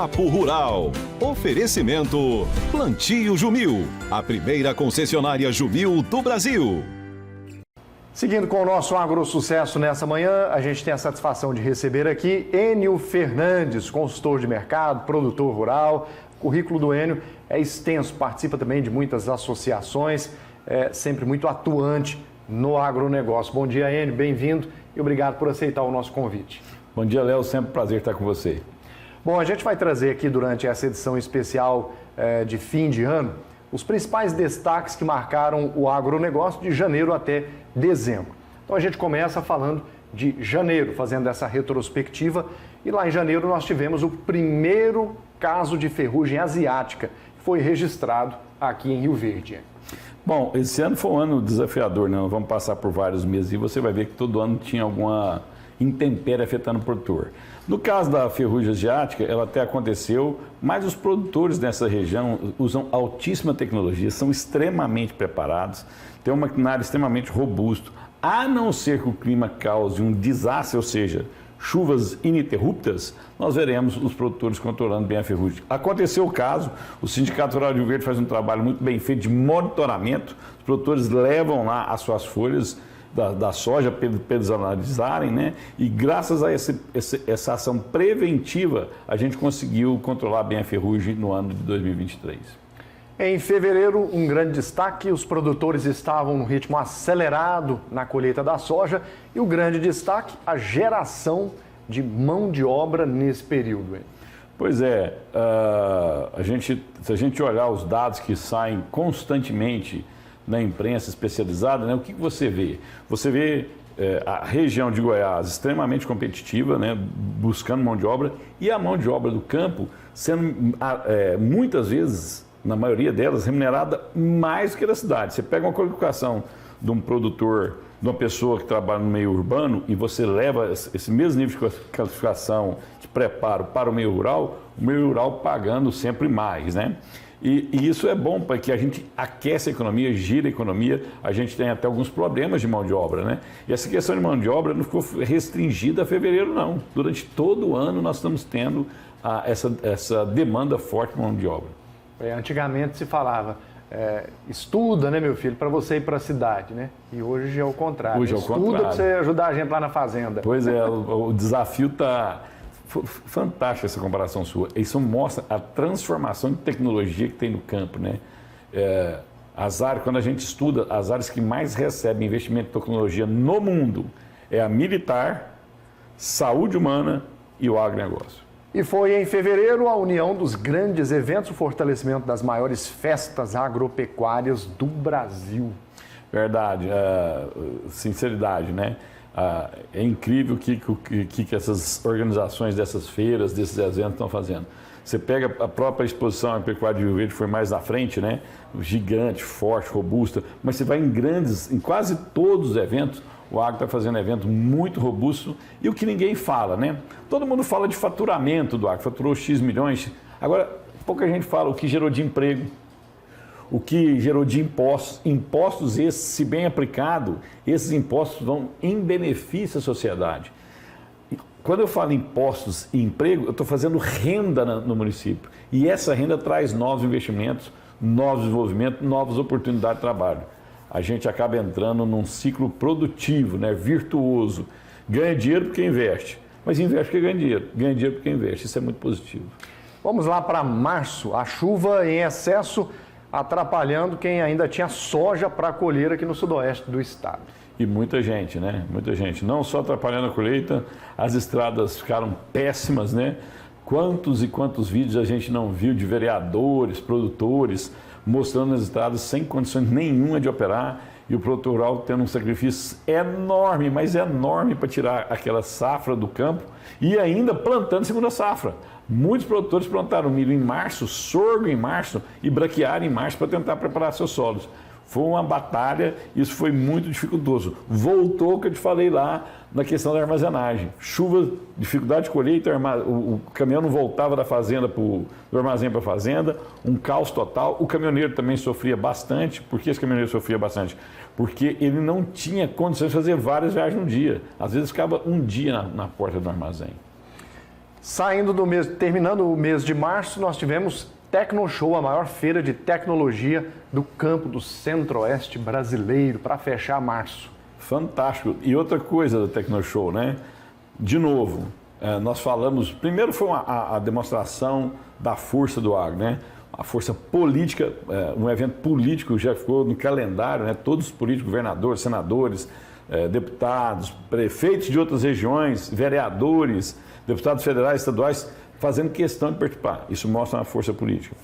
Papo Rural. Oferecimento Plantio Jumil, a primeira concessionária Jumil do Brasil. Seguindo com o nosso AgroSucesso nessa manhã, a gente tem a satisfação de receber aqui Enio Fernandes, consultor de mercado, produtor rural. O currículo do Enio é extenso, participa também de muitas associações, é sempre muito atuante no agronegócio. Bom dia, Enio, bem-vindo e obrigado por aceitar o nosso convite. Bom dia, Léo, sempre um prazer estar com você. Bom, a gente vai trazer aqui durante essa edição especial de fim de ano os principais destaques que marcaram o agronegócio de janeiro até dezembro. Então a gente começa falando de janeiro, fazendo essa retrospectiva, e lá em janeiro nós tivemos o primeiro caso de ferrugem asiática que foi registrado aqui em Rio Verde. Bom, esse ano foi um ano desafiador, né? Nós vamos passar por vários meses e você vai ver que todo ano tinha alguma intempérie afetando o produtor. No caso da ferrugem asiática, ela até aconteceu, mas os produtores nessa região usam altíssima tecnologia, são extremamente preparados, têm um maquinário extremamente robusto, a não ser que o clima cause um desastre, ou seja, chuvas ininterruptas, nós veremos os produtores controlando bem a ferrugem. Aconteceu o caso, o Sindicato Rural de Rio Verde faz um trabalho muito bem feito de monitoramento, os produtores levam lá as suas folhas da soja para eles analisarem, né? E graças a essa ação preventiva, a gente conseguiu controlar bem a ferrugem no ano de 2023. Em fevereiro, um grande destaque, os produtores estavam no ritmo acelerado na colheita da soja e o grande destaque, a geração de mão de obra nesse período. Pois é, se a gente olhar os dados que saem constantemente na imprensa especializada, né, o que você vê? Você vê a região de Goiás extremamente competitiva, né, buscando mão de obra, e a mão de obra do campo sendo muitas vezes, na maioria delas, remunerada mais que da cidade. Você pega uma qualificação de um produtor, de uma pessoa que trabalha no meio urbano, e você leva esse mesmo nível de qualificação, de preparo para o meio rural pagando sempre mais, né? E isso é bom para que a gente aquece a economia, gira a economia, a gente tem até alguns problemas de mão de obra, né? E essa questão de mão de obra não ficou restringida a fevereiro, não. Durante todo o ano nós estamos tendo essa demanda forte de mão de obra. Antigamente se falava, estuda, né, meu filho, para você ir para a cidade, né? E hoje é o contrário. Hoje é o estuda contrário. para você ajudar a gente lá na fazenda. Pois é, o desafio está... Fantástica essa comparação sua. Isso mostra a transformação de tecnologia que tem no campo, né? Quando a gente estuda, as áreas que mais recebem investimento em tecnologia no mundo é a militar, saúde humana e o agronegócio. E foi em fevereiro a união dos grandes eventos, o fortalecimento das maiores festas agropecuárias do Brasil. Verdade, sinceridade, né? É incrível o que essas organizações dessas feiras, desses eventos estão fazendo. Você pega a própria exposição agropecuária de Rio Verde, foi mais na frente, né? Gigante, forte, robusta, mas você vai em quase todos os eventos, o agro está fazendo evento muito robusto e o que ninguém fala, né? Todo mundo fala de faturamento do agro, faturou X milhões, agora pouca gente fala o que gerou de emprego, o que gerou de impostos esses, se bem aplicado, esses impostos vão em benefício à sociedade. Quando eu falo impostos e emprego, eu estou fazendo renda no município. E essa renda traz novos investimentos, novos desenvolvimentos, novas oportunidades de trabalho. A gente acaba entrando num ciclo produtivo, né, virtuoso. Ganha dinheiro porque investe, mas investe porque ganha dinheiro porque investe. Isso é muito positivo. Vamos lá para março, a chuva em excesso atrapalhando quem ainda tinha soja para colher aqui no sudoeste do estado. E muita gente, né? Muita gente. Não só atrapalhando a colheita, as estradas ficaram péssimas, né? Quantos e quantos vídeos a gente não viu de vereadores, produtores, mostrando as estradas sem condições nenhuma de operar e o produtor rural tendo um sacrifício enorme, mas enorme para tirar aquela safra do campo e ainda plantando segunda safra. Muitos produtores plantaram milho em março, sorgo em março e braquiária em março para tentar preparar seus solos. Foi uma batalha, isso foi muito dificultoso. Voltou o que eu te falei lá na questão da armazenagem. Chuva, dificuldade de colheita, o caminhão não voltava da fazenda do armazém para a fazenda, um caos total. O caminhoneiro também sofria bastante. Por que esse caminhoneiro sofria bastante? Porque ele não tinha condições de fazer várias viagens no dia. Às vezes ficava um dia na porta do armazém. Terminando o mês de março, nós tivemos Tecnoshow, a maior feira de tecnologia do campo do Centro-Oeste brasileiro, para fechar março. Fantástico. E outra coisa da Tecnoshow, né? De novo, nós falamos, primeiro foi a demonstração da força do agro, né? A força política, um evento político já ficou no calendário, né? Todos os políticos, governadores, senadores, deputados, prefeitos de outras regiões, vereadores, deputados federais, estaduais, fazendo questão de participar. Isso mostra uma força política.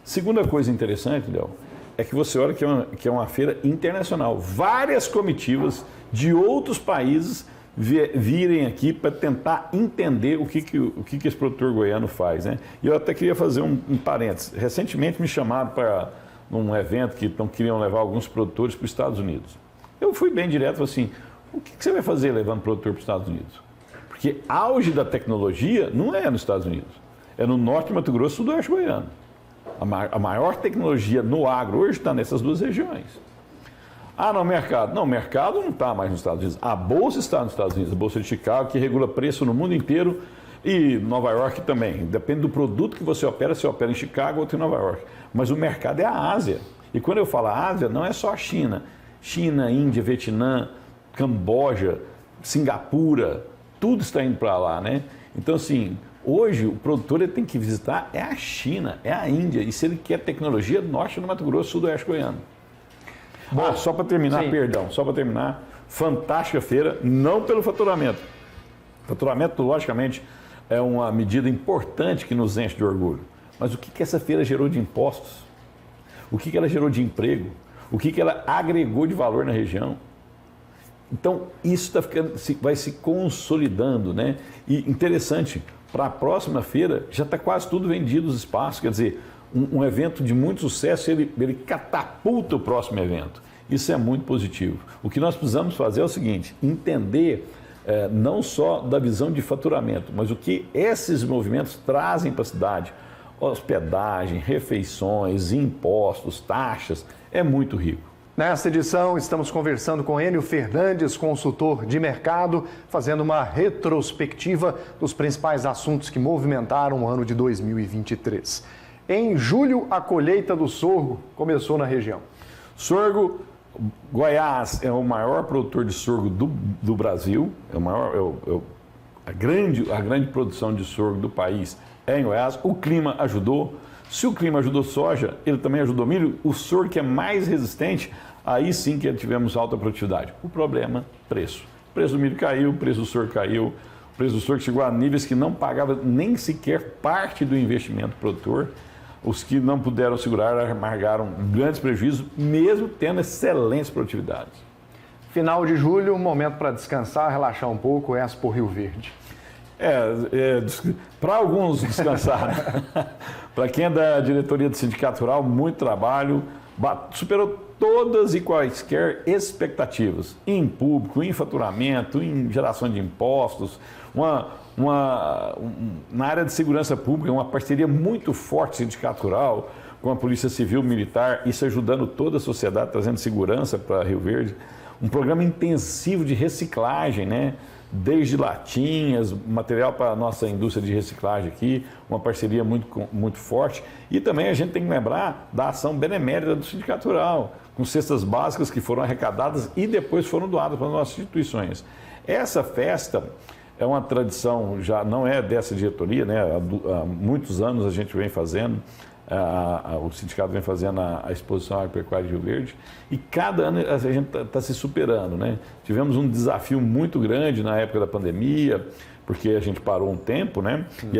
Segunda coisa interessante, Léo, é que você olha que é uma feira internacional. Várias comitivas de outros países virem aqui para tentar entender o que esse produtor goiano faz, né? E eu até queria fazer um parênteses. Recentemente me chamaram para um evento que queriam levar alguns produtores para os Estados Unidos. Eu fui bem direto, falei assim, o que você vai fazer levando produtor para os Estados Unidos? Porque auge da tecnologia não é nos Estados Unidos, é no norte de Mato Grosso e sudoeste goiano. A maior tecnologia no agro hoje está nessas duas regiões. Ah, no mercado. Não, o mercado não está mais nos Estados Unidos. A Bolsa está nos Estados Unidos, a Bolsa de Chicago, que regula preço no mundo inteiro, e Nova York também. Depende do produto que você opera em Chicago ou em Nova York. Mas o mercado é a Ásia. E quando eu falo Ásia, não é só a China. China, Índia, Vietnã, Camboja, Singapura, tudo está indo para lá, né? Então, assim, hoje o produtor ele tem que visitar a China, a Índia, e se ele quer tecnologia, norte do Mato Grosso, sudoeste goiano. Bom, só para terminar, fantástica feira, não pelo faturamento. Faturamento, logicamente, é uma medida importante que nos enche de orgulho. Mas o que essa feira gerou de impostos? O que ela gerou de emprego? O que ela agregou de valor na região? Então, isso vai se consolidando, né? E interessante, para a próxima feira já está quase tudo vendido os espaços, quer dizer, um evento de muito sucesso, ele catapulta o próximo evento. Isso é muito positivo. O que nós precisamos fazer é o seguinte, entender não só da visão de faturamento, mas o que esses movimentos trazem para a cidade. Hospedagem, refeições, impostos, taxas, é muito rico. Nesta edição, estamos conversando com Enio Fernandes, consultor de mercado, fazendo uma retrospectiva dos principais assuntos que movimentaram o ano de 2023. Em julho, a colheita do sorgo começou na região. Sorgo, Goiás é o maior produtor de sorgo do Brasil, a grande produção de sorgo do país é em Goiás. O clima ajudou. Se o clima ajudou soja, ele também ajudou milho. O sorgo que é mais resistente, aí sim que tivemos alta produtividade. O problema, preço. O preço do milho caiu, o preço do sorgo caiu, o preço do sorgo chegou a níveis que não pagava nem sequer parte do investimento do produtor. Os que não puderam segurar amargaram grandes prejuízos, mesmo tendo excelentes produtividades. Final de julho, um momento para descansar, relaxar um pouco, Expo Rio Verde. Para alguns descansar, né? Para quem é da diretoria do Sindicato Rural, muito trabalho, superou todas e quaisquer expectativas, em público, em faturamento, em geração de impostos, na área de segurança pública, uma parceria muito forte do Sindicato Rural com a Polícia Civil Militar, isso ajudando toda a sociedade, trazendo segurança para Rio Verde, um programa intensivo de reciclagem, né? Desde latinhas, material para a nossa indústria de reciclagem aqui, uma parceria muito forte. E também a gente tem que lembrar da ação benemérita do Sindicato Rural, com cestas básicas que foram arrecadadas e depois foram doadas para as nossas instituições. Essa festa é uma tradição, já não é dessa diretoria, né? Há muitos anos a gente vem fazendo, o sindicato vem fazendo a exposição agropecuária de Rio Verde, e cada ano a gente está se superando, né? Tivemos um desafio muito grande na época da pandemia, porque a gente parou um tempo, né? E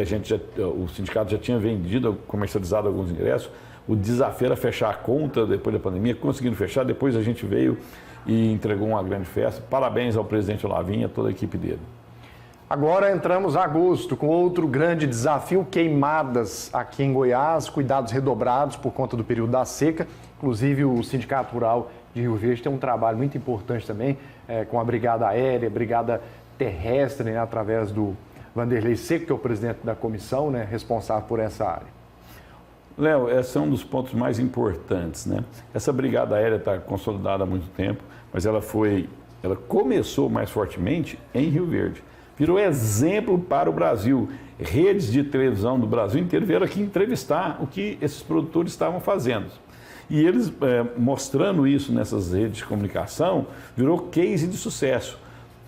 o sindicato já tinha vendido, comercializado alguns ingressos. O desafio era fechar a conta depois da pandemia, conseguindo fechar, depois a gente veio e entregou uma grande festa. Parabéns ao presidente Olavinha e a toda a equipe dele. Agora entramos em agosto com outro grande desafio, queimadas aqui em Goiás, cuidados redobrados por conta do período da seca. Inclusive o Sindicato Rural de Rio Verde tem um trabalho muito importante também com a Brigada Aérea, Brigada Terrestre, né, através do Vanderlei Seco, que é o presidente da comissão, né, responsável por essa área. Léo, esse é um dos pontos mais importantes, né? Essa Brigada Aérea está consolidada há muito tempo, mas ela começou mais fortemente em Rio Verde. virou exemplo para o Brasil. Redes de televisão do Brasil inteiro vieram aqui entrevistar o que esses produtores estavam fazendo. E eles, mostrando isso nessas redes de comunicação, virou case de sucesso.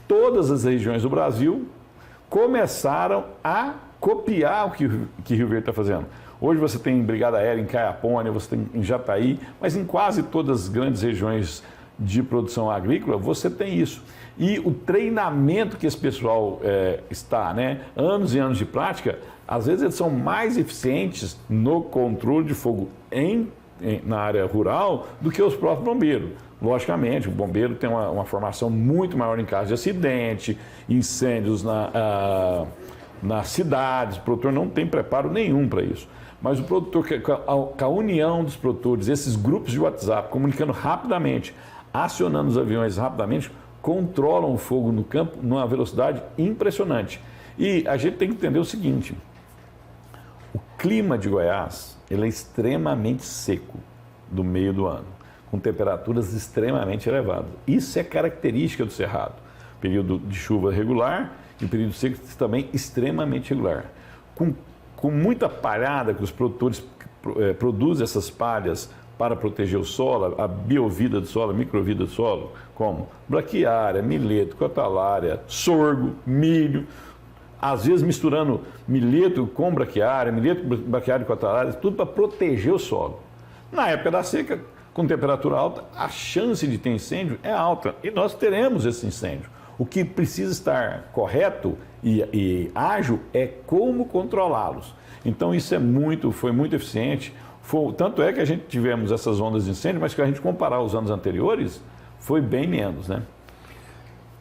Todas as regiões do Brasil começaram a copiar o que Rio Verde está fazendo. Hoje você tem Brigada Aérea em Caiapônia, você tem em Jataí, mas em quase todas as grandes regiões de produção agrícola você tem isso. E o treinamento que esse pessoal está, né, anos e anos de prática, às vezes eles são mais eficientes no controle de fogo na área rural do que os próprios bombeiros. Logicamente, o bombeiro tem uma formação muito maior em caso de acidente, incêndios nas cidades, o produtor não tem preparo nenhum para isso. Mas o produtor, com a união dos produtores, esses grupos de WhatsApp, comunicando rapidamente, acionando os aviões rapidamente, controlam o fogo no campo numa velocidade impressionante. E a gente tem que entender o seguinte, o clima de Goiás ele é extremamente seco do meio do ano, com temperaturas extremamente elevadas. Isso é característica do Cerrado. Período de chuva regular e período seco também extremamente regular. Com muita palhada que os produtores produzem essas palhas para proteger o solo, a biovida do solo, a microvida do solo, como braquiária, mileto, cotalária, sorgo, milho, às vezes misturando mileto com braquiária, braquiária e cotalária, tudo para proteger o solo. Na época da seca, com temperatura alta, a chance de ter incêndio é alta e nós teremos esse incêndio. O que precisa estar correto e ágil é como controlá-los. Então isso foi muito eficiente. Tanto é que a gente tivemos essas ondas de incêndio, mas que a gente comparar os anos anteriores, foi bem menos, né?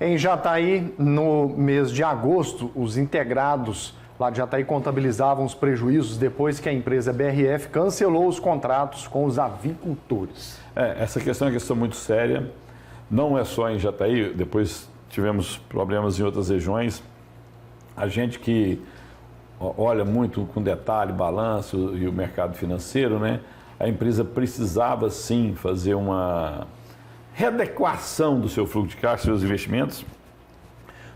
Em Jataí, no mês de agosto, os integrados lá de Jataí contabilizavam os prejuízos depois que a empresa BRF cancelou os contratos com os avicultores. Essa questão é uma questão muito séria, não é só em Jataí, depois tivemos problemas em outras regiões. A gente que olha muito com detalhe, balanço e o mercado financeiro, né? A empresa precisava sim fazer uma readequação do seu fluxo de caixa, seus investimentos,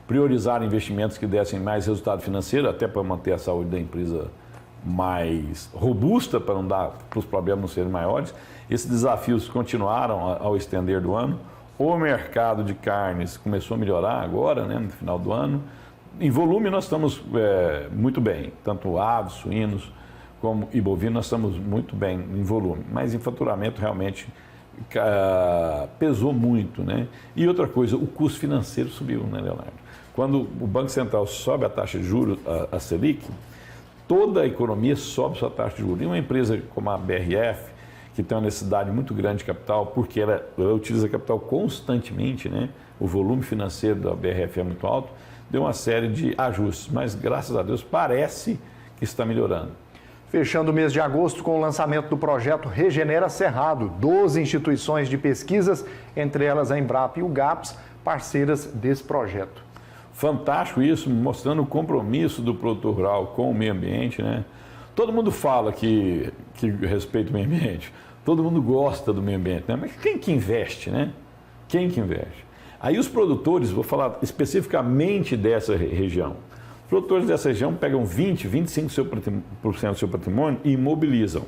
priorizar investimentos que dessem mais resultado financeiro, até para manter a saúde da empresa mais robusta, para não dar para os problemas não serem maiores. Esses desafios continuaram ao estender do ano. O mercado de carnes começou a melhorar agora, né, no final do ano. Em volume nós estamos muito bem, tanto aves, suínos como e bovinos nós estamos muito bem em volume, mas em faturamento realmente pesou muito, né? E outra coisa, o custo financeiro subiu, né, Leonardo? Quando o Banco Central sobe a taxa de juros, a Selic, toda a economia sobe sua taxa de juros. E uma empresa como a BRF, que tem uma necessidade muito grande de capital, porque ela utiliza capital constantemente, né? O volume financeiro da BRF é muito alto, deu uma série de ajustes, mas graças a Deus parece que está melhorando. Fechando o mês de agosto com o lançamento do projeto Regenera Cerrado, 12 instituições de pesquisas, entre elas a Embrapa e o GAPS, parceiras desse projeto. Fantástico isso, mostrando o compromisso do produtor rural com o meio ambiente, né? Todo mundo fala que respeita o meio ambiente, todo mundo gosta do meio ambiente, né? Mas quem que investe, né? Quem que investe? Aí os produtores, vou falar especificamente dessa região, os produtores dessa região pegam 20, 25% do seu patrimônio e imobilizam.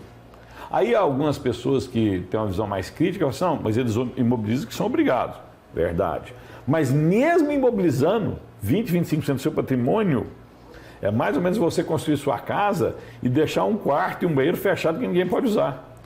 Aí há algumas pessoas que têm uma visão mais crítica, falam, mas eles imobilizam que são obrigados. Verdade. Mas mesmo imobilizando 20, 25% do seu patrimônio, é mais ou menos você construir sua casa e deixar um quarto e um banheiro fechado que ninguém pode usar.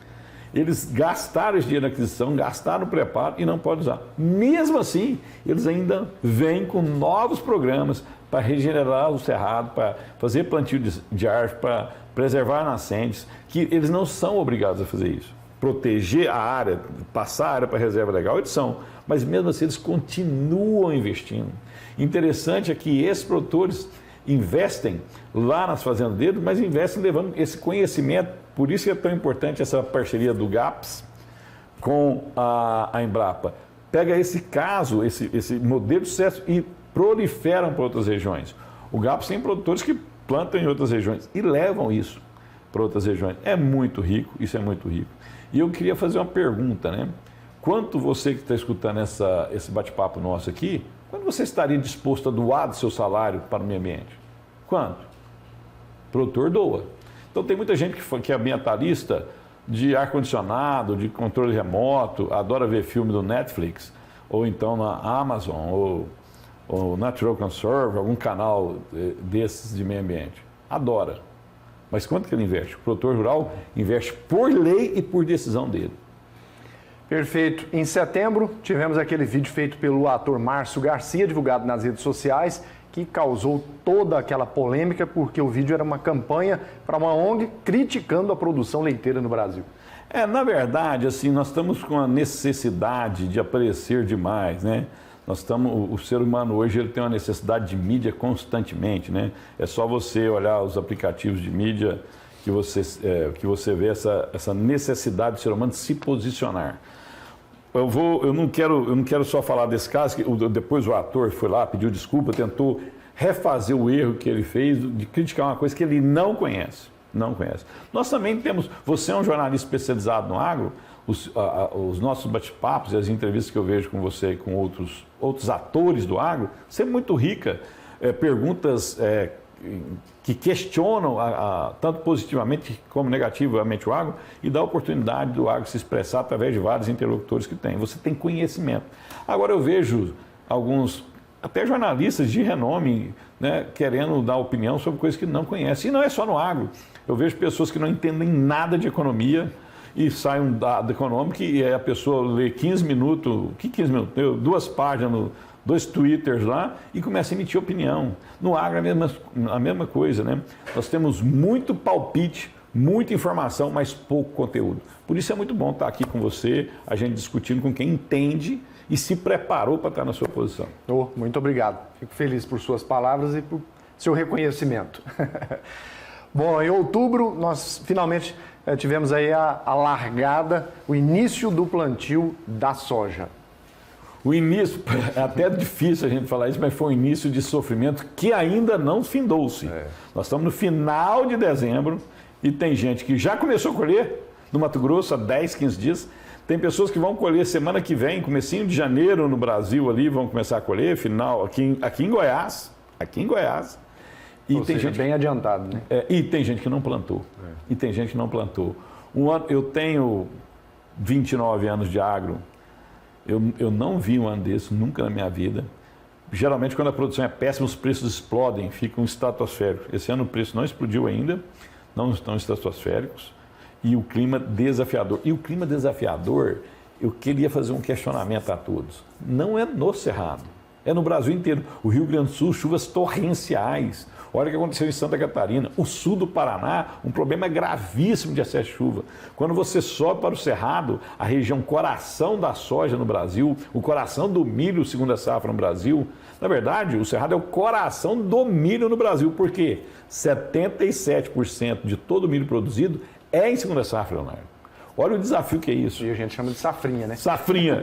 Eles gastaram esse dinheiro na aquisição, gastaram o preparo e não podem usar. Mesmo assim, eles ainda vêm com novos programas para regenerar o cerrado, para fazer plantio de árvores, para preservar nascentes, que eles não são obrigados a fazer isso. Proteger a área, passar a área para reserva legal, eles são. Mas mesmo assim, eles continuam investindo. Interessante é que esses produtores investem lá nas fazendas deles, mas investem levando esse conhecimento. Por isso que é tão importante essa parceria do GAPS com a Embrapa. Pega esse caso, esse modelo de sucesso e proliferam para outras regiões. O GAPS tem produtores que plantam em outras regiões e levam isso para outras regiões. É muito rico, isso é muito rico. E eu queria fazer uma pergunta, né? Quanto você que está escutando esse bate-papo nosso aqui, Quando você estaria disposto a doar do seu salário para o meio ambiente? Quando? O produtor doa. Então tem muita gente que é ambientalista de ar-condicionado, de controle remoto, adora ver filme do Netflix, ou então na Amazon, ou Natural Conserve, algum canal desses de meio ambiente. Adora. Mas quanto que ele investe? O produtor rural investe por lei e por decisão dele. Perfeito. Em setembro, tivemos aquele vídeo feito pelo ator Márcio Garcia, divulgado nas redes sociais, que causou toda aquela polêmica, porque o vídeo era uma campanha para uma ONG criticando a produção leiteira no Brasil. Na verdade, assim, nós estamos com a necessidade de aparecer demais, né? O ser humano hoje ele tem uma necessidade de mídia constantemente, né? É só você olhar os aplicativos de mídia que você vê essa necessidade do ser humano de se posicionar. Eu não quero só falar desse caso, que depois o ator foi lá, pediu desculpa, tentou refazer o erro que ele fez de criticar uma coisa que ele não conhece. Não conhece. Nós também temos, você é um jornalista especializado no agro, os nossos bate-papos e as entrevistas que eu vejo com você e com outros atores do agro, sempre muito rica, perguntas que questionam tanto positivamente como negativamente o agro e dá a oportunidade do agro se expressar através de vários interlocutores que tem. Você tem conhecimento. Agora eu vejo alguns, até jornalistas de renome, né, querendo dar opinião sobre coisas que não conhecem. E não é só no agro. Eu vejo pessoas que não entendem nada de economia e sai um dado econômico e a pessoa lê 15 minutos, que 15 minutos? 2 páginas, 2 twitters lá e começa a emitir opinião. No agro é a mesma coisa, né? Nós temos muito palpite, muita informação, mas pouco conteúdo. Por isso é muito bom estar aqui com você, a gente discutindo com quem entende e se preparou para estar na sua posição. Muito obrigado. Fico feliz por suas palavras e por seu reconhecimento. Bom, em outubro nós finalmente tivemos aí a largada, o início do plantio da soja. O início, é até difícil a gente falar isso, mas foi um início de sofrimento que ainda não findou-se. Nós estamos no final de dezembro e tem gente que já começou a colher no Mato Grosso há 10, 15 dias. Tem pessoas que vão colher semana que vem, comecinho de janeiro no Brasil ali, vão começar a colher, final aqui em Goiás. E ou tem seja, gente bem adiantado, né? E tem gente que não plantou. E tem gente que não plantou. Eu tenho 29 anos de agro. Eu não vi um ano desse, nunca na minha vida. Geralmente, quando a produção é péssima, os preços explodem, ficam estratosféricos. Esse ano o preço não explodiu ainda, não estão estratosféricos. E o clima desafiador. E o clima desafiador, eu queria fazer um questionamento a todos. Não é no Cerrado, é no Brasil inteiro. O Rio Grande do Sul, chuvas torrenciais. Olha o que aconteceu em Santa Catarina. O sul do Paraná, um problema gravíssimo de excesso de chuva. Quando você sobe para o Cerrado, a região coração da soja no Brasil, o coração do milho segunda safra no Brasil, na verdade, o Cerrado é o coração do milho no Brasil. Por quê? 77% de todo o milho produzido é em segunda safra, Leonardo. Olha o desafio que é isso. E a gente chama de safrinha, né? Safrinha.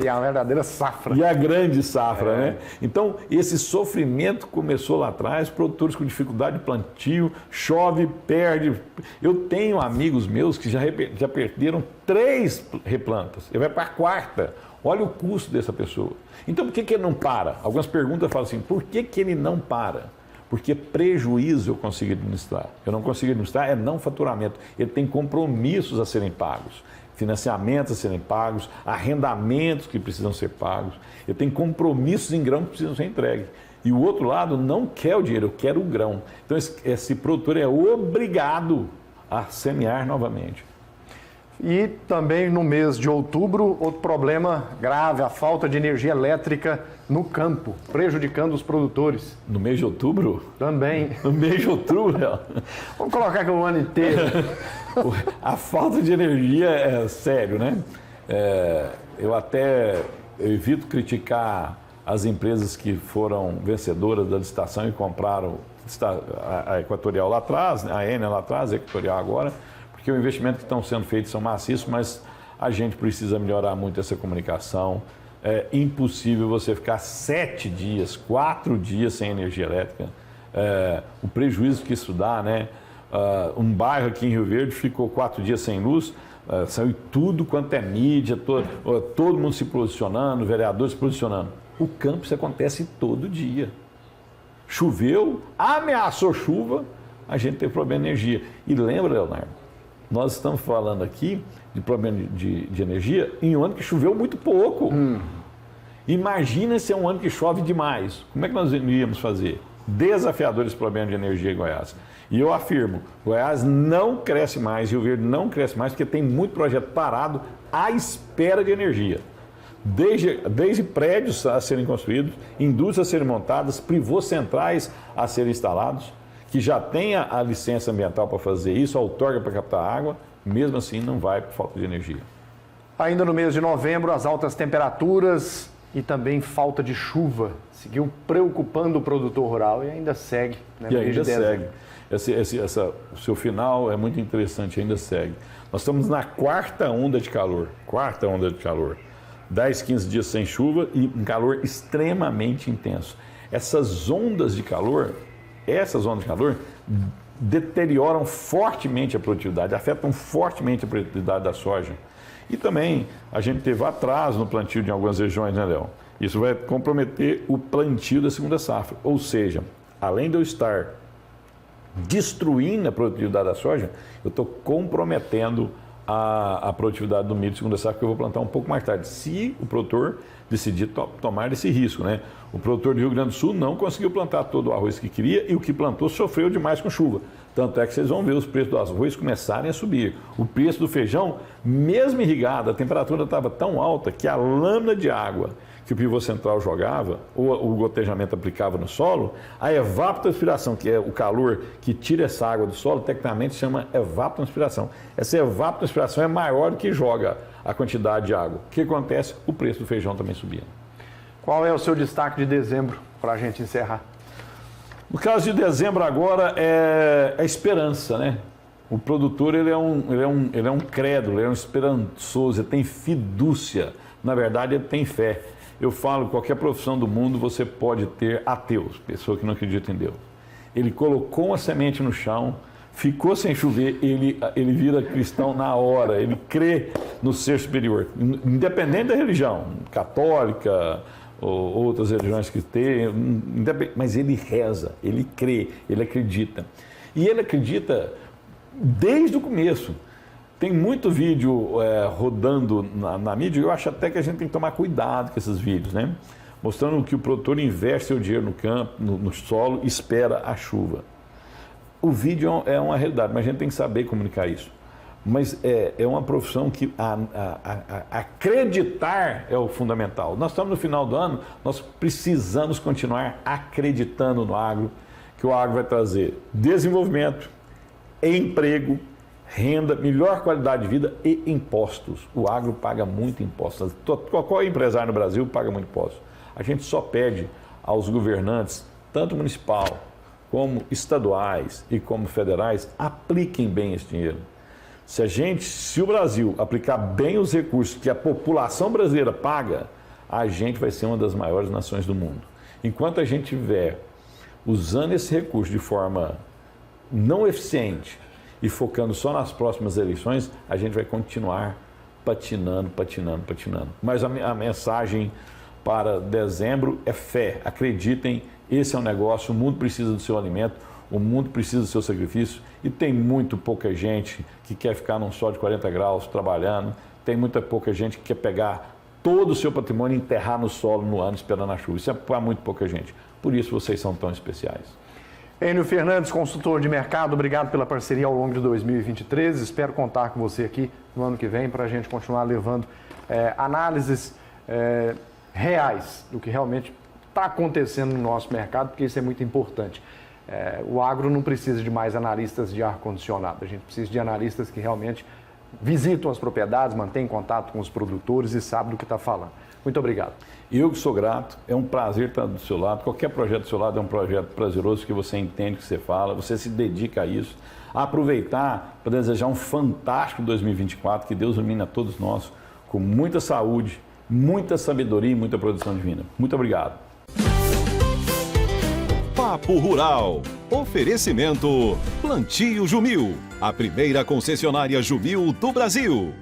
E é uma verdadeira safra. E a grande safra, né? Então, esse sofrimento começou lá atrás, produtores com dificuldade de plantio, chove, perde. Eu tenho amigos meus que já perderam 3 replantas. Ele vai para a 4ª. Olha o custo dessa pessoa. Então, por que ele não para? Algumas perguntas falam assim, por que ele não para? Porque prejuízo eu consigo administrar. Eu não consigo administrar, é não faturamento. Ele tem compromissos a serem pagos, financiamentos a serem pagos, arrendamentos que precisam ser pagos. Eu tenho compromissos em grão que precisam ser entregues. E o outro lado não quer o dinheiro, eu quero o grão. Então esse produtor é obrigado a semear novamente. E também no mês de outubro, outro problema grave, a falta de energia elétrica no campo, prejudicando os produtores. No mês de outubro? Também. No mês de outubro, Léo? Vamos colocar aqui o ano inteiro. A falta de energia é sério, né? Eu evito criticar as empresas que foram vencedoras da licitação e compraram a Equatorial lá atrás, a Enel lá atrás, a Equatorial agora, porque o investimento que estão sendo feitos são maciços, mas a gente precisa melhorar muito essa comunicação. É impossível você ficar 7 dias, 4 dias sem energia elétrica. O prejuízo que isso dá, né? Um bairro aqui em Rio Verde ficou 4 dias sem luz, saiu tudo quanto é mídia, todo mundo se posicionando, vereadores se posicionando. O campo isso acontece todo dia. Choveu, ameaçou chuva, a gente teve problema de energia. E lembra, Leonardo, nós estamos falando aqui de problema de energia em um ano que choveu muito pouco. Imagina se é um ano que chove demais. Como é que nós iríamos fazer? Desafiador esse problema de energia em Goiás. E eu afirmo, Goiás não cresce mais, Rio Verde não cresce mais, porque tem muito projeto parado à espera de energia. Desde prédios a serem construídos, indústrias a serem montadas, pivôs centrais a serem instalados, que já tenha a licença ambiental para fazer isso, a outorga para captar água, mesmo assim não vai por falta de energia. Ainda no mês de novembro, as altas temperaturas e também falta de chuva seguiu preocupando o produtor rural e ainda segue. Né, e ainda segue. O seu final é muito interessante, ainda segue. Nós estamos na quarta onda de calor. 10, 15 dias sem chuva e um calor extremamente intenso. Essas ondas de calor deterioram fortemente a produtividade, afetam fortemente a produtividade da soja. E também a gente teve atraso no plantio de algumas regiões, né, Léo? Isso vai comprometer o plantio da segunda safra. Ou seja, além de eu estar destruindo a produtividade da soja, eu estou comprometendo a produtividade do milho de segunda safra, que eu vou plantar um pouco mais tarde, se o produtor decidir tomar esse risco, né? O produtor do Rio Grande do Sul não conseguiu plantar todo o arroz que queria e o que plantou sofreu demais com chuva. Tanto é que vocês vão ver os preços do arroz começarem a subir. O preço do feijão, mesmo irrigado, a temperatura estava tão alta que a lâmina de água que o pivô central jogava, ou o gotejamento aplicava no solo, a evapotranspiração, que é o calor que tira essa água do solo, tecnicamente se chama evapotranspiração. Essa evapotranspiração é maior do que joga a quantidade de água. O que acontece? O preço do feijão também subia. Qual é o seu destaque de dezembro, para a gente encerrar? No caso de dezembro agora é a esperança, né? O produtor ele é um crédulo, ele é um esperançoso, ele tem fidúcia. Na verdade, ele tem fé. Eu falo, qualquer profissão do mundo você pode ter ateus, pessoa que não acredita em Deus. Ele colocou uma semente no chão, ficou sem chover, ele vira cristão na hora, ele crê no ser superior, independente da religião, católica ou outras religiões que tem, mas ele reza, ele crê, ele acredita. E ele acredita desde o começo. Tem muito vídeo rodando na mídia e eu acho até que a gente tem que tomar cuidado com esses vídeos, né? Mostrando que o produtor investe seu dinheiro no campo, no solo e espera a chuva. O vídeo é uma realidade, mas a gente tem que saber comunicar isso. Mas é uma profissão que acreditar é o fundamental. Nós estamos no final do ano, nós precisamos continuar acreditando no agro, que o agro vai trazer desenvolvimento, emprego, renda, melhor qualidade de vida e impostos. O agro paga muito impostos. Qualquer empresário no Brasil paga muito imposto. A gente só pede aos governantes, tanto municipal como estaduais e como federais, apliquem bem esse dinheiro. Se o Brasil aplicar bem os recursos que a população brasileira paga, a gente vai ser uma das maiores nações do mundo. Enquanto a gente estiver usando esse recurso de forma não eficiente e focando só nas próximas eleições, a gente vai continuar patinando. Mas a mensagem para dezembro é fé. Acreditem, esse é um negócio, o mundo precisa do seu alimento, o mundo precisa do seu sacrifício e tem muito pouca gente que quer ficar num sol de 40 graus trabalhando, tem muita pouca gente que quer pegar todo o seu patrimônio e enterrar no solo no ano esperando a chuva. Isso é para muito pouca gente. Por isso vocês são tão especiais. Enio Fernandes, consultor de mercado, obrigado pela parceria ao longo de 2023. Espero contar com você aqui no ano que vem para a gente continuar levando análises reais do que realmente está acontecendo no nosso mercado, porque isso é muito importante. O agro não precisa de mais analistas de ar-condicionado, a gente precisa de analistas que realmente visitam as propriedades, mantêm contato com os produtores e sabem do que está falando. Muito obrigado. Eu que sou grato, é um prazer estar do seu lado. Qualquer projeto do seu lado é um projeto prazeroso, que você entende o que você fala, você se dedica a isso. A aproveitar para desejar um fantástico 2024, que Deus ilumine a todos nós com muita saúde, muita sabedoria e muita produção divina. Muito obrigado. Papo Rural. Oferecimento Plantio Jumil, a primeira concessionária Jumil do Brasil.